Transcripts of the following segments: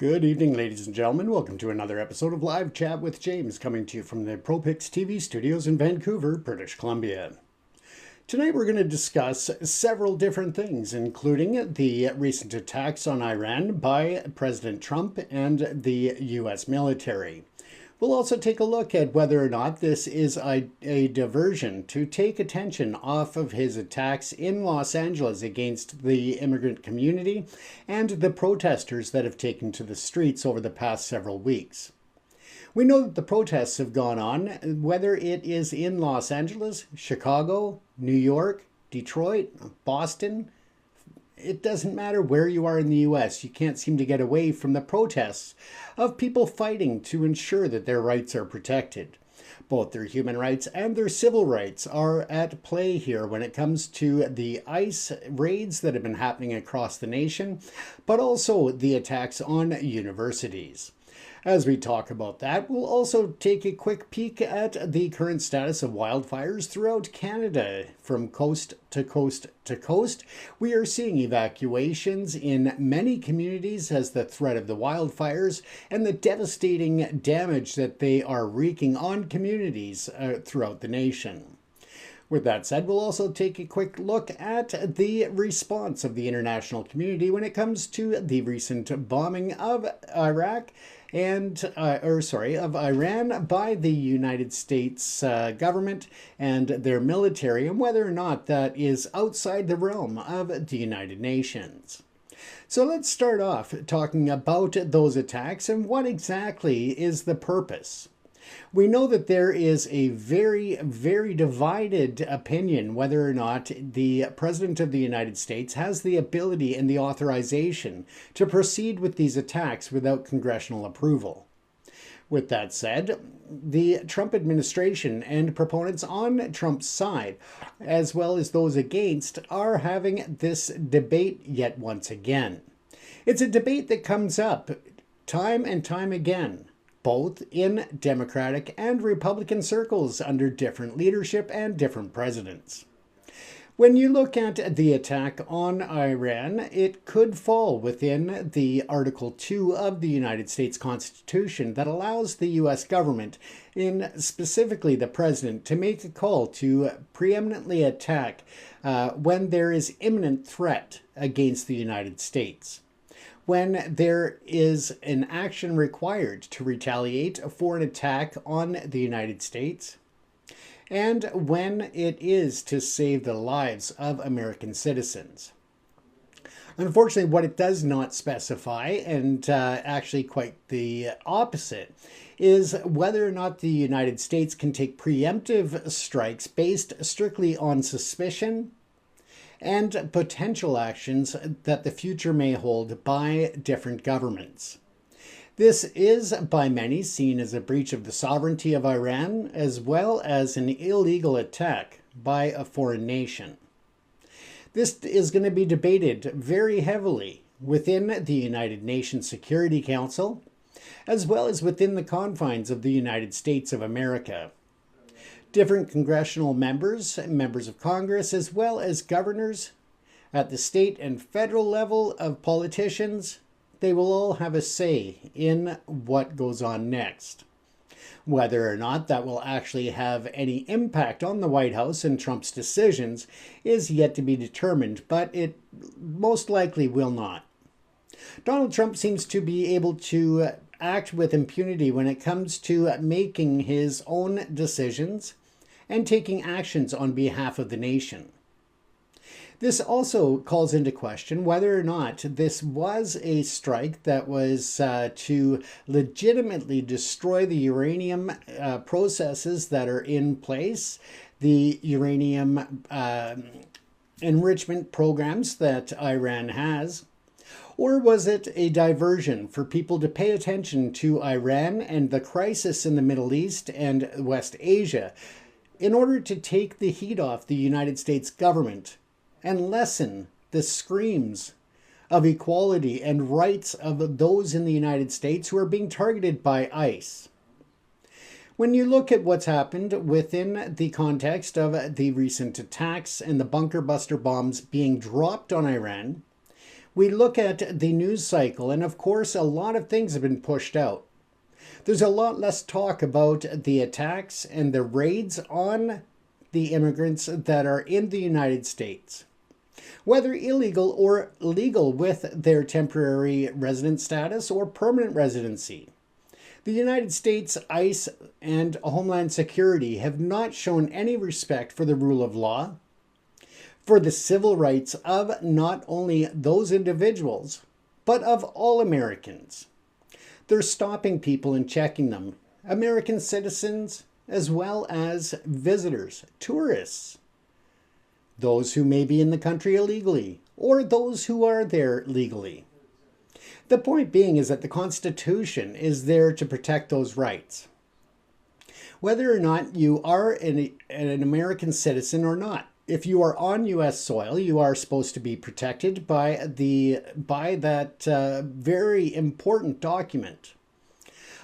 Good evening, ladies and gentlemen. Welcome to another episode of Live Chat with James, coming to you from the ProPix TV studios in Vancouver, British Columbia. Tonight we're going to discuss several different things, including the recent attacks on Iran by President Trump and the U.S. military. We'll also take a look at whether or not this is a diversion to take attention off of his attacks in Los Angeles against the immigrant community and the protesters that have taken to the streets over the past several weeks. We know that the protests have gone on, whether it is in Los Angeles, Chicago, New York, Detroit, Boston. It doesn't matter where you are in the U.S., you can't seem to get away from the protests of people fighting to ensure that their rights are protected. Both their human rights and their civil rights are at play here when it comes to the ICE raids that have been happening across the nation, but also the attacks on universities. As we talk about that, we'll also take a quick peek at the current status of wildfires throughout Canada. From coast to coast to coast, we are seeing evacuations in many communities as the threat of the wildfires and the devastating damage that they are wreaking on communities throughout the nation. With that said, we'll also take a quick look at the response of the international community when it comes to the recent bombing of Iran by the United States government and their military, and whether or not that is outside the realm of the United Nations. So let's start off talking about those attacks and what exactly is the purpose. We know that there is a very, very divided opinion whether or not the President of the United States has the ability and the authorization to proceed with these attacks without congressional approval. With that said, the Trump administration and proponents on Trump's side, as well as those against, are having this debate yet once again. It's a debate that comes up time and time again, both in Democratic and Republican circles under different leadership and different presidents. When you look at the attack on Iran, it could fall within the Article 2 of the United States Constitution that allows the U.S. government, in specifically the president, to make a call to preeminently attack when there is imminent threat against the United States. When there is an action required to retaliate for an attack on the United States, and when it is to save the lives of American citizens. Unfortunately, what it does not specify, and actually quite the opposite, is whether or not the United States can take preemptive strikes based strictly on suspicion and potential actions that the future may hold by different governments. This is by many seen as a breach of the sovereignty of Iran, as well as an illegal attack by a foreign nation. This is going to be debated very heavily within the United Nations Security Council, as well as within the confines of the United States of America. Different congressional members, members of Congress, as well as governors at the state and federal level of politicians, they will all have a say in what goes on next. Whether or not that will actually have any impact on the White House and Trump's decisions is yet to be determined, but it most likely will not. Donald Trump seems to be able to act with impunity when it comes to making his own decisions and taking actions on behalf of the nation. This also calls into question whether or not this was a strike that was to legitimately destroy the uranium processes that are in place, the uranium enrichment programs that Iran has, or was it a diversion for people to pay attention to Iran and the crisis in the Middle East and West Asia in order to take the heat off the United States government and lessen the screams of equality and rights of those in the United States who are being targeted by ICE? When you look at what's happened within the context of the recent attacks and the bunker buster bombs being dropped on Iran, We look at the news cycle, and of course, a lot of things have been pushed out. There's a lot less talk about the attacks and the raids on the immigrants that are in the United States, whether illegal or legal with their temporary resident status or permanent residency. The United States, ICE, and Homeland Security have not shown any respect for the rule of law, for the civil rights of not only those individuals, but of all Americans. They're stopping people and checking them, American citizens as well as visitors, tourists, those who may be in the country illegally, or those who are there legally. The point being is that the Constitution is there to protect those rights, whether or not you are an American citizen or not. If you are on U.S. soil, you are supposed to be protected by that very important document.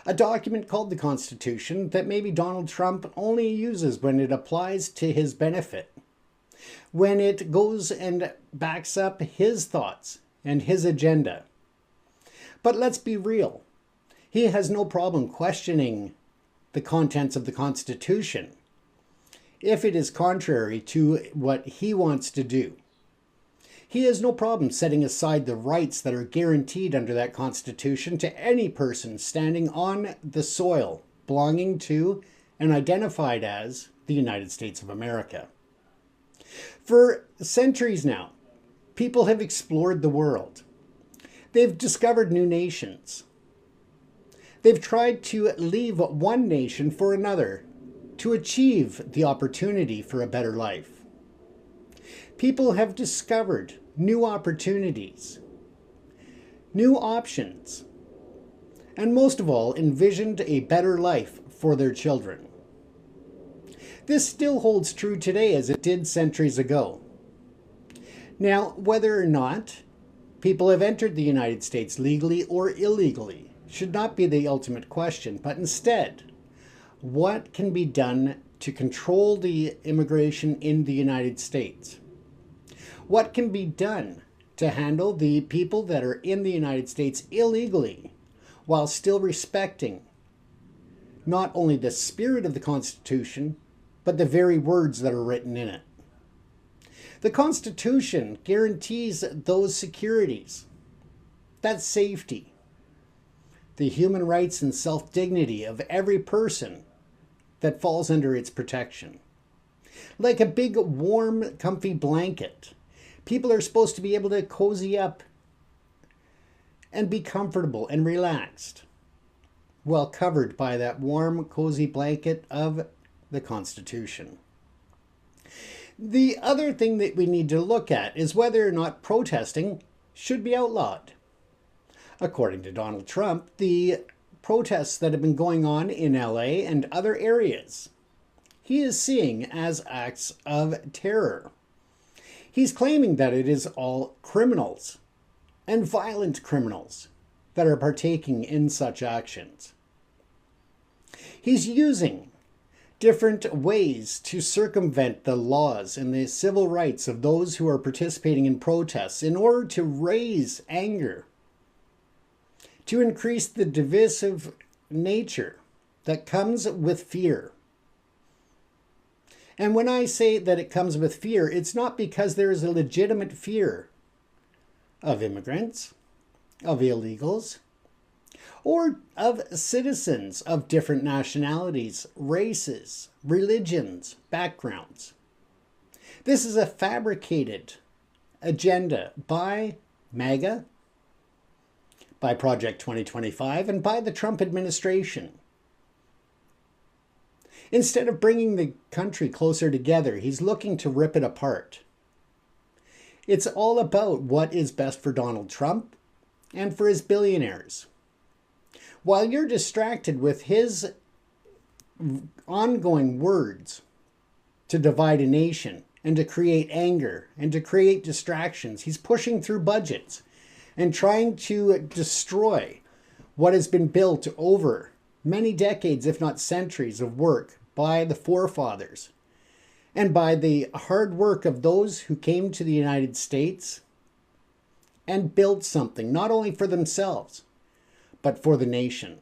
A document called the Constitution that maybe Donald Trump only uses when it applies to his benefit, when it goes and backs up his thoughts and his agenda. But let's be real. He has no problem questioning the contents of the Constitution if it is contrary to what he wants to do. He has no problem setting aside the rights that are guaranteed under that Constitution to any person standing on the soil belonging to and identified as the United States of America. For centuries now, people have explored the world. They've discovered new nations. They've tried to leave one nation for another to achieve the opportunity for a better life. People have discovered new opportunities, new options, and most of all, envisioned a better life for their children. This still holds true today as it did centuries ago. Now, whether or not people have entered the United States legally or illegally should not be the ultimate question, but instead, what can be done to control the immigration in the United States? What can be done to handle the people that are in the United States illegally while still respecting not only the spirit of the Constitution, but the very words that are written in it? The Constitution guarantees those securities, that safety, the human rights and self-dignity of every person that falls under its protection. Like a big, warm, comfy blanket, people are supposed to be able to cozy up and be comfortable and relaxed while covered by that warm, cozy blanket of the Constitution. The other thing that we need to look at is whether or not protesting should be outlawed. According to Donald Trump, the protests that have been going on in LA and other areas, he is seeing as acts of terror. He's claiming that it is all criminals and violent criminals that are partaking in such actions. He's using different ways to circumvent the laws and the civil rights of those who are participating in protests in order to raise anger, to increase the divisive nature that comes with fear. And when I say that it comes with fear, it's not because there is a legitimate fear of immigrants, of illegals, or of citizens of different nationalities, races, religions, backgrounds. This is a fabricated agenda by MAGA, by Project 2025, and by the Trump administration. Instead of bringing the country closer together, he's looking to rip it apart. It's all about what is best for Donald Trump and for his billionaires. While you're distracted with his ongoing words to divide a nation and to create anger and to create distractions, he's pushing through budgets and trying to destroy what has been built over many decades, if not centuries, of work by the forefathers and by the hard work of those who came to the United States and build something, not only for themselves, but for the nation.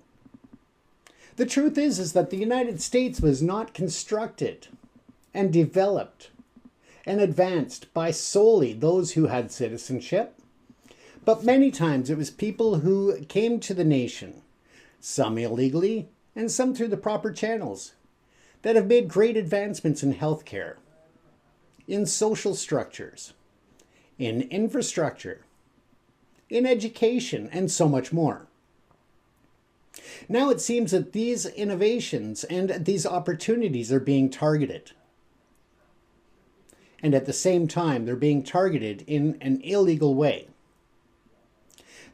The truth is that the United States was not constructed and developed and advanced by solely those who had citizenship, but many times it was people who came to the nation, some illegally and some through the proper channels, that have made great advancements in healthcare, in social structures, in infrastructure, in education, and so much more. Now it seems that these innovations and these opportunities are being targeted. And at the same time, they're being targeted in an illegal way.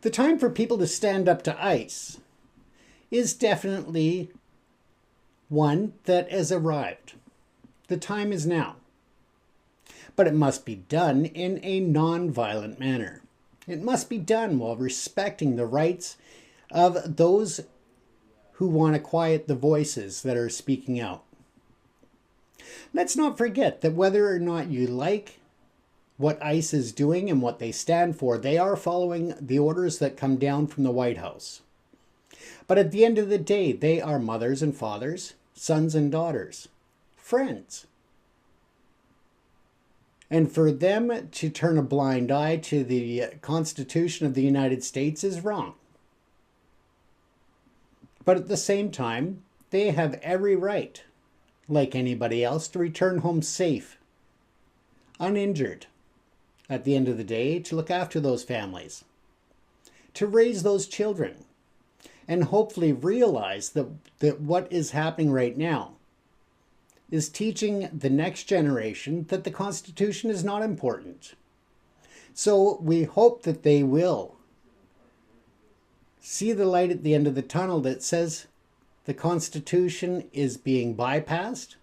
The time for people to stand up to ICE is definitely one that has arrived. The time is now. But it must be done in a non-violent manner. It must be done while respecting the rights of those who want to quiet the voices that are speaking out. Let's not forget that whether or not you like what ICE is doing and what they stand for, they are following the orders that come down from the White House. But at the end of the day, they are mothers and fathers, sons and daughters, friends. And for them to turn a blind eye to the Constitution of the United States is wrong. But at the same time, they have every right, like anybody else, to return home safe, uninjured, at the end of the day, to look after those families, to raise those children, and hopefully realize that what is happening right now is teaching the next generation that the Constitution is not important. So we hope that they will see the light at the end of the tunnel that says the Constitution is being bypassed,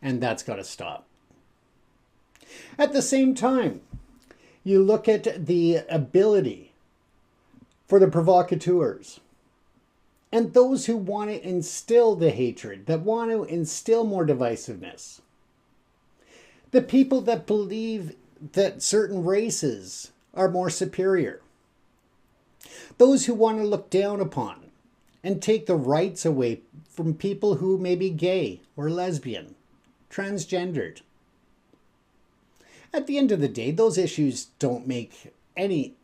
and that's got to stop. At the same time, you look at the ability for the provocateurs and those who want to instill the hatred, that want to instill more divisiveness. The people that believe that certain races are more superior. Those who want to look down upon and take the rights away from people who may be gay or lesbian, transgendered. At the end of the day, those issues don't make any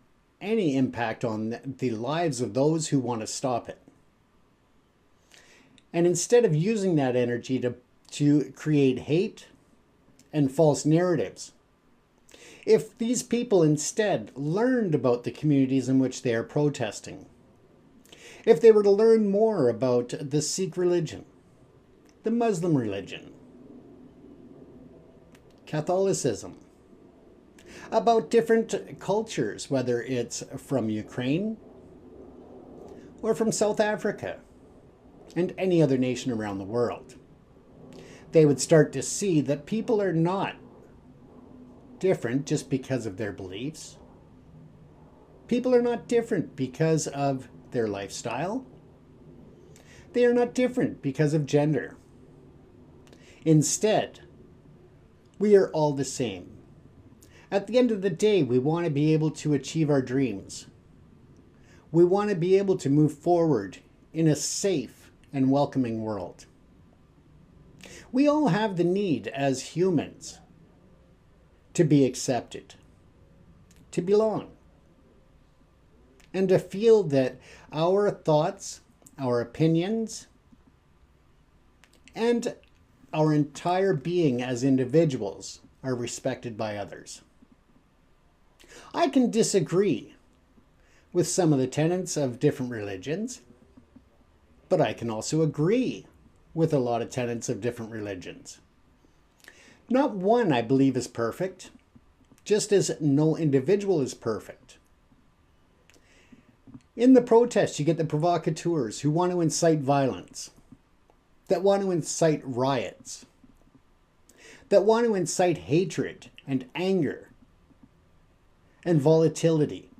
impact on the lives of those who want to stop it. And instead of using that energy to create hate and false narratives, if these people instead learned about the communities in which they are protesting, if they were to learn more about the Sikh religion, the Muslim religion, Catholicism, about different cultures, whether it's from Ukraine or from South Africa and any other nation around the world, they would start to see that people are not different just because of their beliefs. People are not different because of their lifestyle. They are not different because of gender. Instead, we are all the same. At the end of the day, we want to be able to achieve our dreams. We want to be able to move forward in a safe and welcoming world. We all have the need as humans to be accepted, to belong, and to feel that our thoughts, our opinions, and our entire being as individuals are respected by others. I can disagree with some of the tenets of different religions, but I can also agree with a lot of tenets of different religions. Not one, I believe, is perfect, just as no individual is perfect. In the protests, you get the provocateurs who want to incite violence, that want to incite riots, that want to incite hatred and anger and volatility.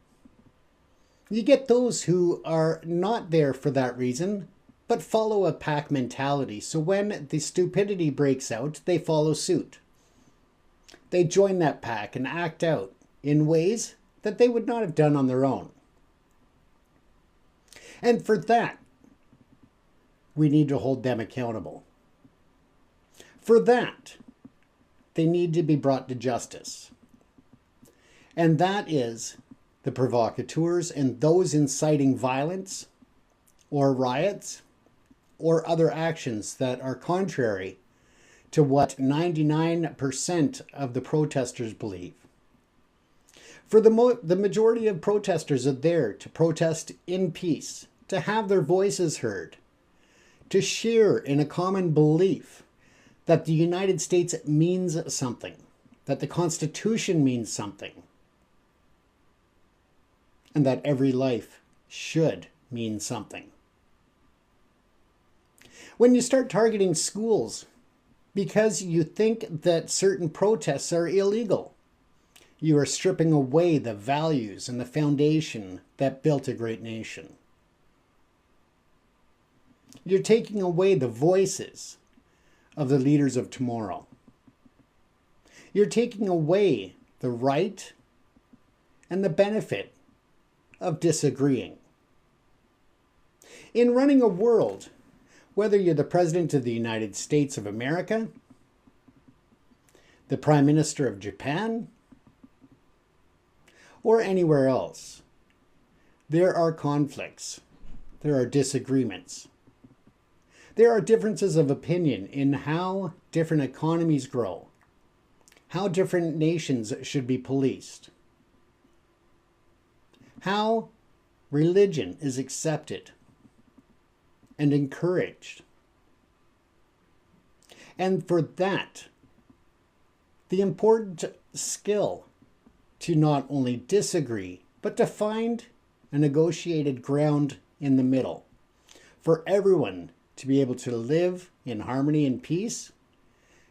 You get those who are not there for that reason, but follow a pack mentality. So when the stupidity breaks out, they follow suit. They join that pack and act out in ways that they would not have done on their own. And for that, we need to hold them accountable. For that, they need to be brought to justice. And that is the provocateurs and those inciting violence or riots or other actions that are contrary to what 99% of the protesters believe. For the majority of protesters are there to protest in peace, to have their voices heard, to share in a common belief that the United States means something, that the Constitution means something, and that every life should mean something. When you start targeting schools because you think that certain protests are illegal, you are stripping away the values and the foundation that built a great nation. You're taking away the voices of the leaders of tomorrow. You're taking away the right and the benefit of disagreeing. In running a world, whether you're the President of the United States of America, the Prime Minister of Japan, or anywhere else, there are conflicts, there are disagreements. There are differences of opinion in how different economies grow, how different nations should be policed, how religion is accepted and encouraged. And for that, the important skill to not only disagree, but to find a negotiated ground in the middle for everyone to be able to live in harmony and peace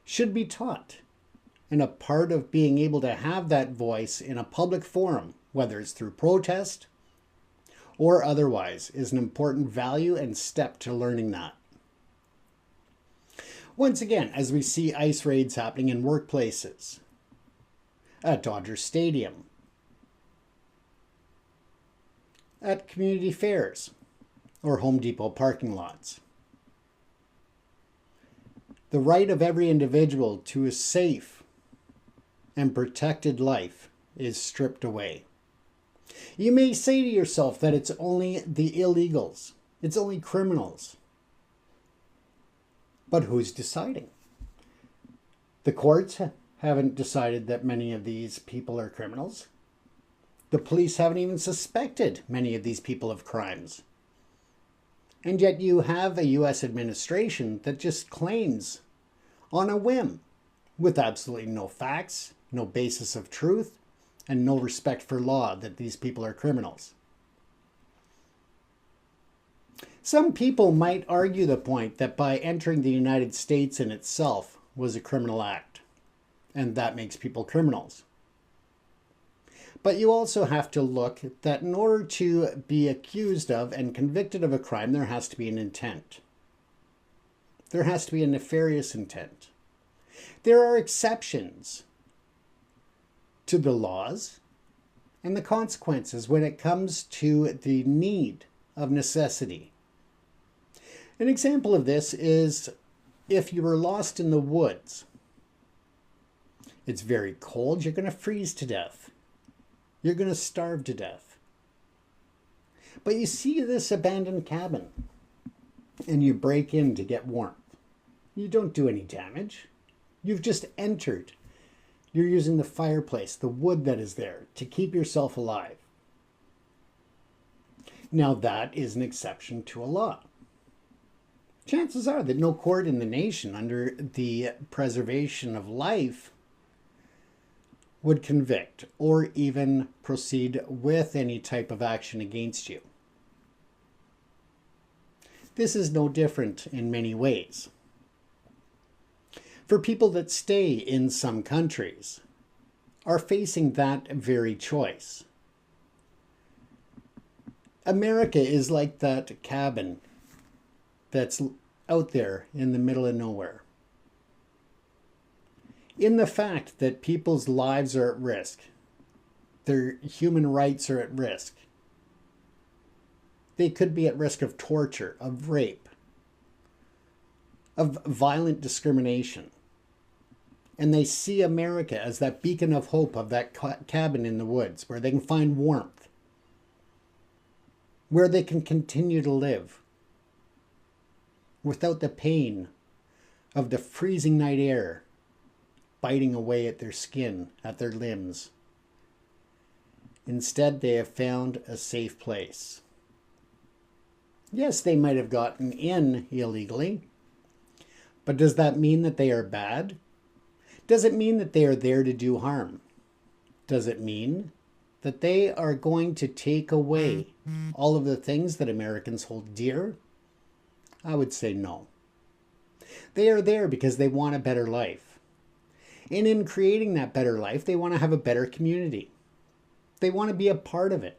should be taught. And a part of being able to have that voice in a public forum, whether it's through protest or otherwise, is an important value and step to learning that. Once again, as we see ICE raids happening in workplaces, at Dodger Stadium, at community fairs, or Home Depot parking lots. The right of every individual to a safe and protected life is stripped away. You may say to yourself that it's only the illegals, it's only criminals. But who's deciding? The courts haven't decided that many of these people are criminals. The police haven't even suspected many of these people of crimes. And yet you have a U.S. administration that just claims on a whim, with absolutely no facts, no basis of truth, and no respect for law, that these people are criminals. Some people might argue the point that by entering the United States in itself was a criminal act, and that makes people criminals. But you also have to look that in order to be accused of and convicted of a crime, there has to be an intent. There has to be a nefarious intent. There are exceptions to the laws and the consequences when it comes to the need of necessity. An example of this is if you were lost in the woods. It's very cold, you're going to freeze to death. You're going to starve to death. But you see this abandoned cabin and you break in to get warmth. You don't do any damage. You've just entered. You're using the fireplace, the wood that is there, to keep yourself alive. Now that is an exception to a law. Chances are that no court in the nation under the preservation of life would convict or even proceed with any type of action against you. This is no different in many ways. For people that stay in some countries are facing that very choice. America is like that cabin that's out there in the middle of nowhere. In the fact that people's lives are at risk, Their human rights are at risk. They could be at risk of torture, of rape, of violent discrimination. And they see America as that beacon of hope, of that cabin in the woods where they can find warmth, where they can continue to live without the pain of the freezing night air biting away at their skin, at their limbs. Instead, they have found a safe place. Yes, they might have gotten in illegally, but does that mean that they are bad? Does it mean that they are there to do harm? Does it mean that they are going to take away all of the things that Americans hold dear? I would say no. They are there because they want a better life. And in creating that better life, they want to have a better community. They want to be a part of it.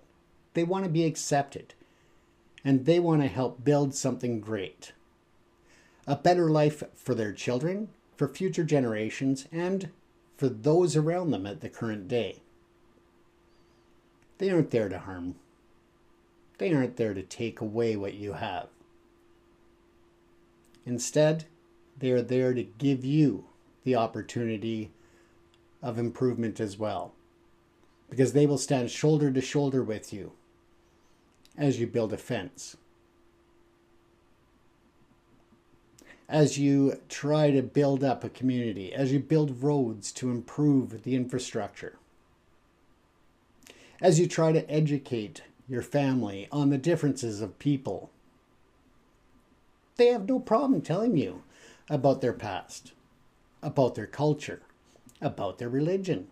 They want to be accepted. And they want to help build something great. A better life for their children, for future generations, and for those around them at the current day. They aren't there to harm. They aren't there to take away what you have. Instead, they are there to give you the opportunity of improvement as well, because they will stand shoulder to shoulder with you as you build a fence, as you try to build up a community, as you build roads to improve the infrastructure, as you try to educate your family on the differences of people. They have no problem telling you about their past, about their culture, about their religion.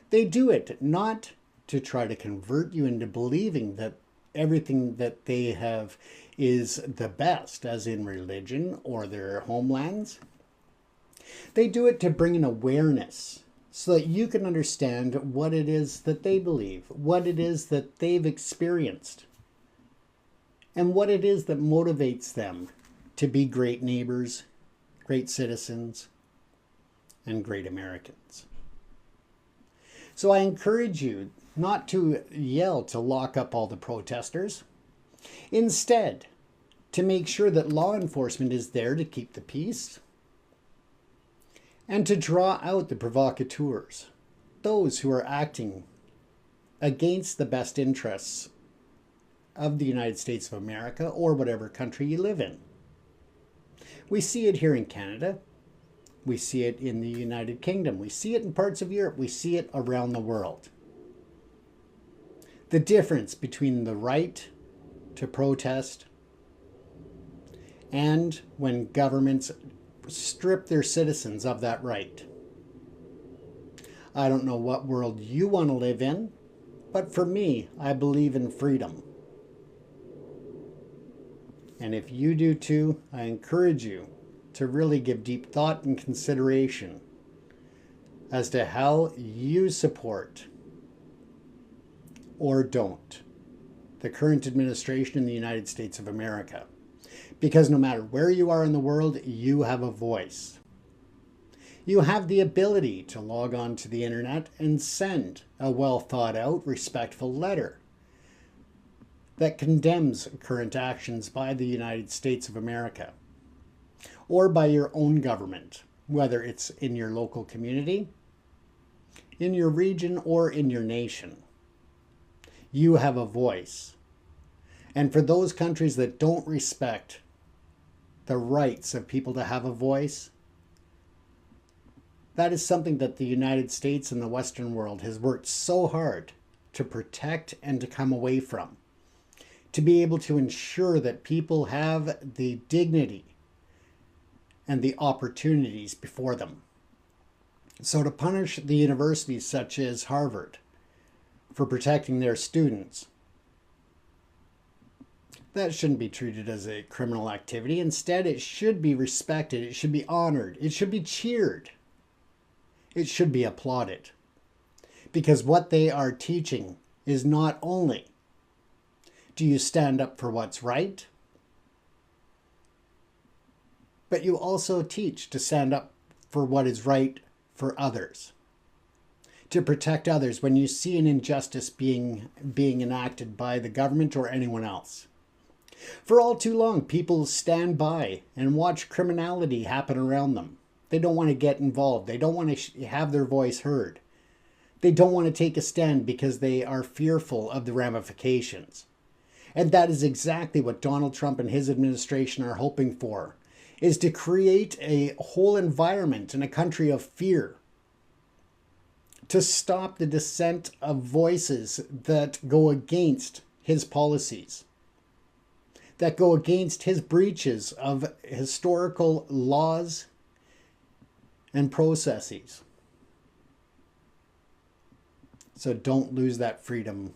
They do it not to try to convert you into believing that everything that they have is the best, as in religion or their homelands. They do it to bring an awareness so that you can understand what it is that they believe, what it is that they've experienced, and what it is that motivates them to be great neighbors, great citizens, and great Americans. So I encourage you not to yell to lock up all the protesters. Instead, to make sure that law enforcement is there to keep the peace and to draw out the provocateurs, those who are acting against the best interests of the United States of America or whatever country you live in. We see it here in Canada. We see it in the United Kingdom. We see it in parts of Europe. We see it around the world. The difference between the right to protest and when governments strip their citizens of that right. I don't know what world you want to live in, but for me, I believe in freedom. And if you do too, I encourage you to really give deep thought and consideration as to how you support or don't the current administration in the United States of America. Because no matter where you are in the world, you have a voice. You have the ability to log on to the internet and send a well thought out, respectful letter that condemns current actions by the United States of America or by your own government, whether it's in your local community, in your region, or in your nation. You have a voice. And for those countries that don't respect the rights of people to have a voice, that is something that the United States and the Western world has worked so hard to protect and to come away from, to be able to ensure that people have the dignity and the opportunities before them. So to punish the universities such as Harvard for protecting their students, that shouldn't be treated as a criminal activity. Instead, it should be respected, it should be honored, it should be cheered, it should be applauded. Because what they are teaching is not only do you stand up for what's right, but you also teach to stand up for what is right for others. to protect others when you see an injustice being enacted by the government or anyone else. For all too long, people stand by and watch criminality happen around them. They don't want to get involved. They don't want to have their voice heard. They don't want to take a stand because they are fearful of the ramifications. And that is exactly what Donald Trump and his administration are hoping for, is to create a whole environment in a country of fear, to stop the descent of voices that go against his policies, that go against his breaches of historical laws and processes. So don't lose that freedom.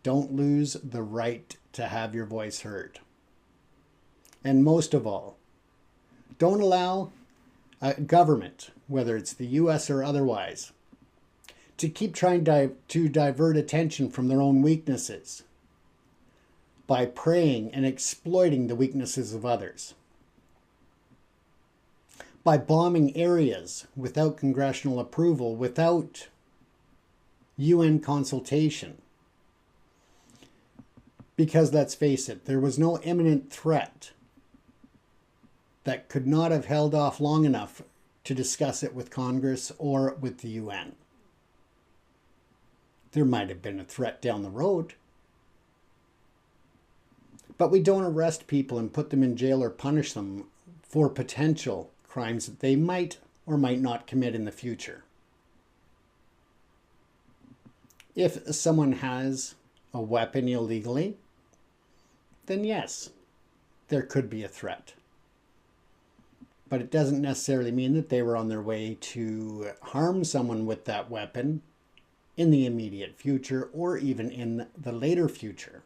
Don't lose the right to have your voice heard. And most of all, don't allow a government, whether it's the US or otherwise, to keep trying to divert attention from their own weaknesses by preying and exploiting the weaknesses of others, by bombing areas without congressional approval, without UN consultation. Because let's face it, there was no imminent threat that could not have held off long enough to discuss it with Congress or with the UN. There might have been a threat down the road. But we don't arrest people and put them in jail or punish them for potential crimes that they might or might not commit in the future. If someone has a weapon illegally, then yes, there could be a threat. But it doesn't necessarily mean that they were on their way to harm someone with that weapon in the immediate future or even in the later future.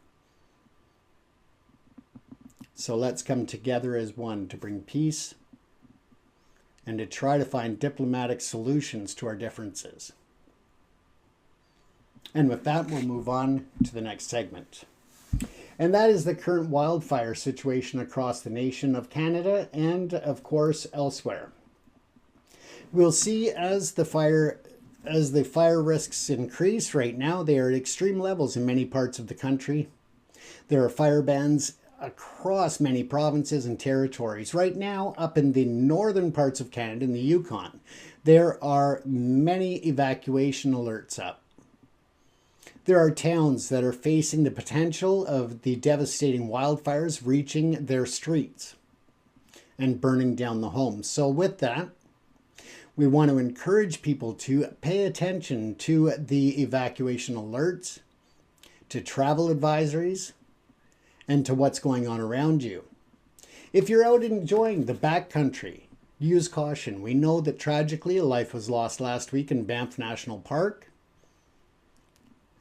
So let's come together as one to bring peace and to try to find diplomatic solutions to our differences. And with that, we'll move on to the next segment. And that is the current wildfire situation across the nation of Canada and, of course, elsewhere. We'll see as the fire risks increase. Right now, they are at extreme levels in many parts of the country. There are fire bans across many provinces and territories. Right now, up in the northern parts of Canada, in the Yukon, there are many evacuation alerts up. There are towns that are facing the potential of the devastating wildfires reaching their streets and burning down the homes. So with that, we want to encourage people to pay attention to the evacuation alerts, to travel advisories, and to what's going on around you. If you're out enjoying the backcountry, use caution. We know that tragically a life was lost last week in Banff National Park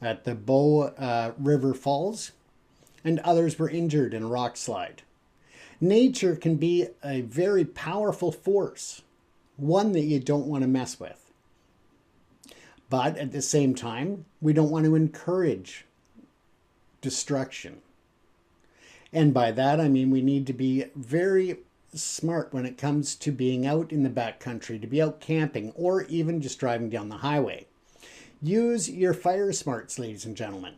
at the Bow River Falls, and others were injured in a rock slide. Nature can be a very powerful force, one that you don't want to mess with. But at the same time, we don't want to encourage destruction. And by that, I mean we need to be very smart when it comes to being out in the backcountry, to be out camping, or even just driving down the highway. Use your fire smarts, ladies and gentlemen.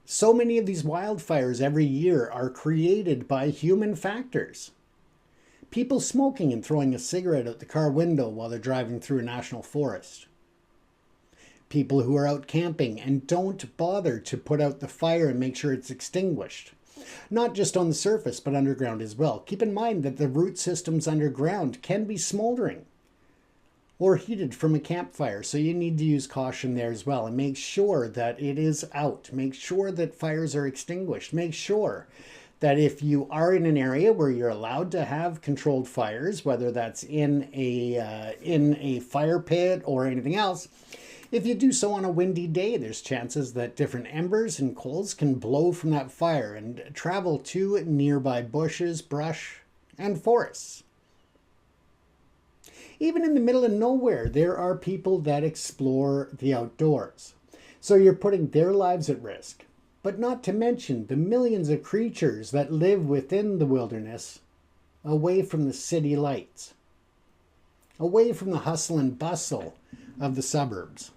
So many of these wildfires every year are created by human factors. People smoking and throwing a cigarette out the car window while they're driving through a national forest. People who are out camping and don't bother to put out the fire and make sure it's extinguished. Not just on the surface, but underground as well. Keep in mind that the root systems underground can be smoldering or heated from a campfire. So you need to use caution there as well and make sure that it is out. Make sure that fires are extinguished. Make sure that if you are in an area where you're allowed to have controlled fires, whether that's in a fire pit or anything else, if you do so on a windy day, there's chances that different embers and coals can blow from that fire and travel to nearby bushes, brush, and forests. Even in the middle of nowhere, there are people that explore the outdoors. So you're putting their lives at risk. But not to mention the millions of creatures that live within the wilderness, away from the city lights, away from the hustle and bustle of the suburbs.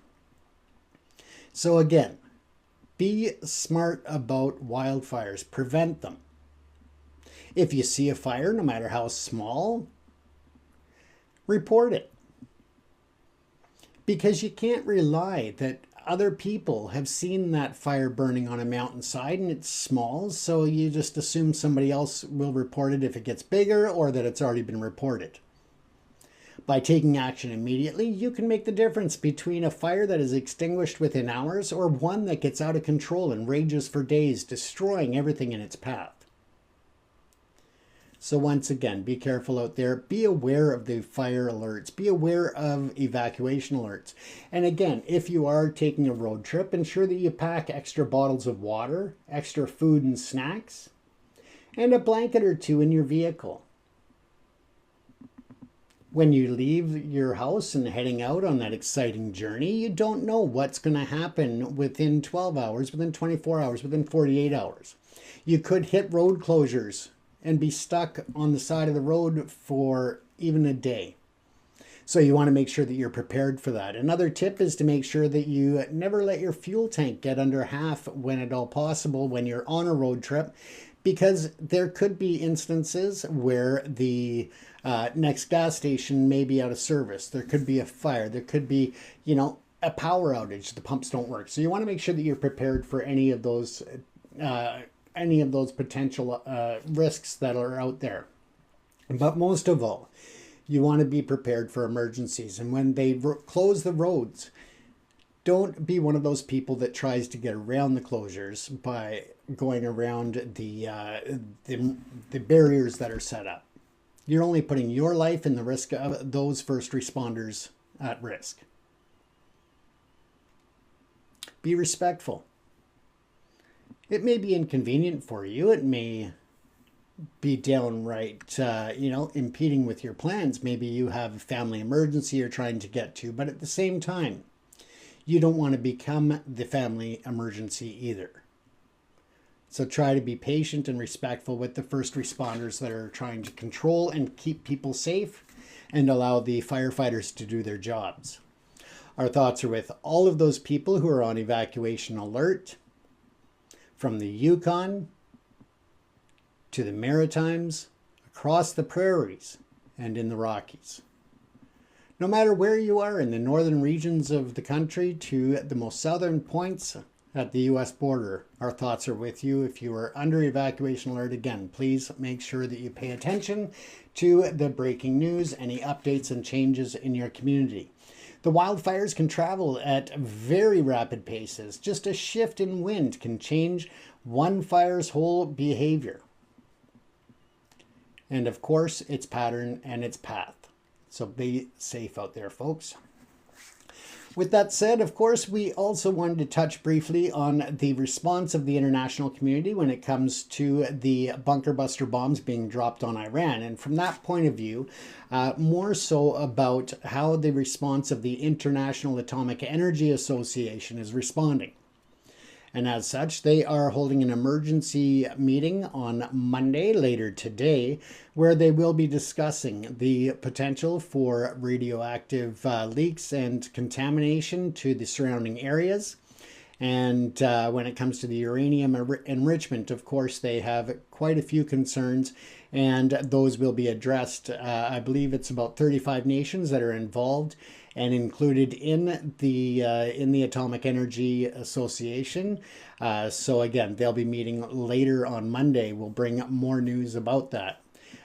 So again, be smart about wildfires. Prevent them. If you see a fire, no matter how small, report it. Because you can't rely that other people have seen that fire burning on a mountainside and it's small, so you just assume somebody else will report it if it gets bigger or that it's already been reported. By taking action immediately, you can make the difference between a fire that is extinguished within hours or one that gets out of control and rages for days, destroying everything in its path. So once again, be careful out there. Be aware of the fire alerts. Be aware of evacuation alerts. And again, if you are taking a road trip, ensure that you pack extra bottles of water, extra food and snacks, and a blanket or two in your vehicle. When you leave your house and heading out on that exciting journey, you don't know what's going to happen within 12 hours, within 24 hours, within 48 hours. You could hit road closures and be stuck on the side of the road for even a day. So you want to make sure that you're prepared for that. Another tip is to make sure that you never let your fuel tank get under half when at all possible when you're on a road trip, because there could be instances where the next gas station may be out of service. There could be a fire. There could be, a power outage. The pumps don't work. So you want to make sure that you're prepared for any of those potential risks that are out there. But most of all, you want to be prepared for emergencies. And when they close the roads, don't be one of those people that tries to get around the closures by going around the barriers that are set up. You're only putting your life and the risk of those first responders at risk. Be respectful. It may be inconvenient for you. It may be downright, impeding with your plans. Maybe you have a family emergency you're trying to get to, but at the same time, you don't want to become the family emergency either. So try to be patient and respectful with the first responders that are trying to control and keep people safe and allow the firefighters to do their jobs. Our thoughts are with all of those people who are on evacuation alert, from the Yukon to the Maritimes, across the prairies, and in the Rockies. No matter where you are in the northern regions of the country to the most southern points at the U.S. border, our thoughts are with you. If you are under evacuation alert, again, please make sure that you pay attention to the breaking news, any updates and changes in your community. The wildfires can travel at very rapid paces. Just a shift in wind can change one fire's whole behavior. And of course, its pattern and its path. So be safe out there, folks. With that said, of course, we also wanted to touch briefly on the response of the international community when it comes to the bunker buster bombs being dropped on Iran. And from that point of view, more so about how the response of the International Atomic Energy Association is responding. And as such, they are holding an emergency meeting on Monday, later today, where they will be discussing the potential for radioactive leaks and contamination to the surrounding areas. And when it comes to the uranium enrichment, of course, they have quite a few concerns, and those will be addressed. I believe it's about 35 nations that are involved and included in the Atomic Energy Association. So again, they'll be meeting later on Monday. We'll bring more news about that.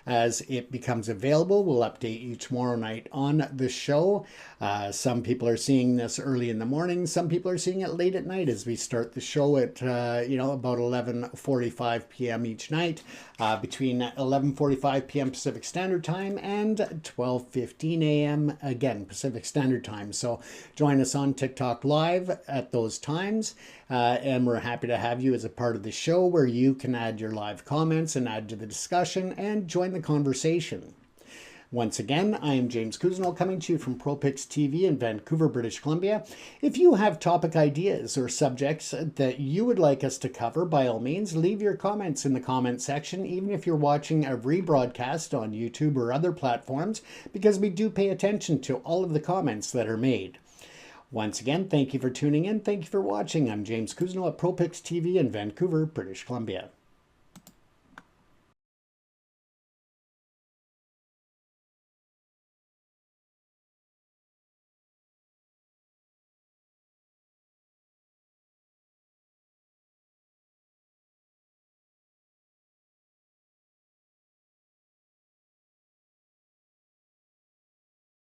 As it becomes available, we'll update you tomorrow night on the show. Some people are seeing this early in the morning. Some people are seeing it late at night as we start the show at, about 11:45 p.m. each night, between 11:45 p.m. Pacific Standard Time and 12:15 a.m. again, Pacific Standard Time. So join us on TikTok Live at those times. And we're happy to have you as a part of the show where you can add your live comments and add to the discussion and join the conversation. Once again, I am James Cousineau coming to you from ProPix TV in Vancouver, British Columbia. If you have topic ideas or subjects that you would like us to cover, by all means, leave your comments in the comment section, even if you're watching a rebroadcast on YouTube or other platforms, because we do pay attention to all of the comments that are made. Once again, thank you for tuning in. Thank you for watching. I'm James Kuzno at ProPix TV in Vancouver, British Columbia.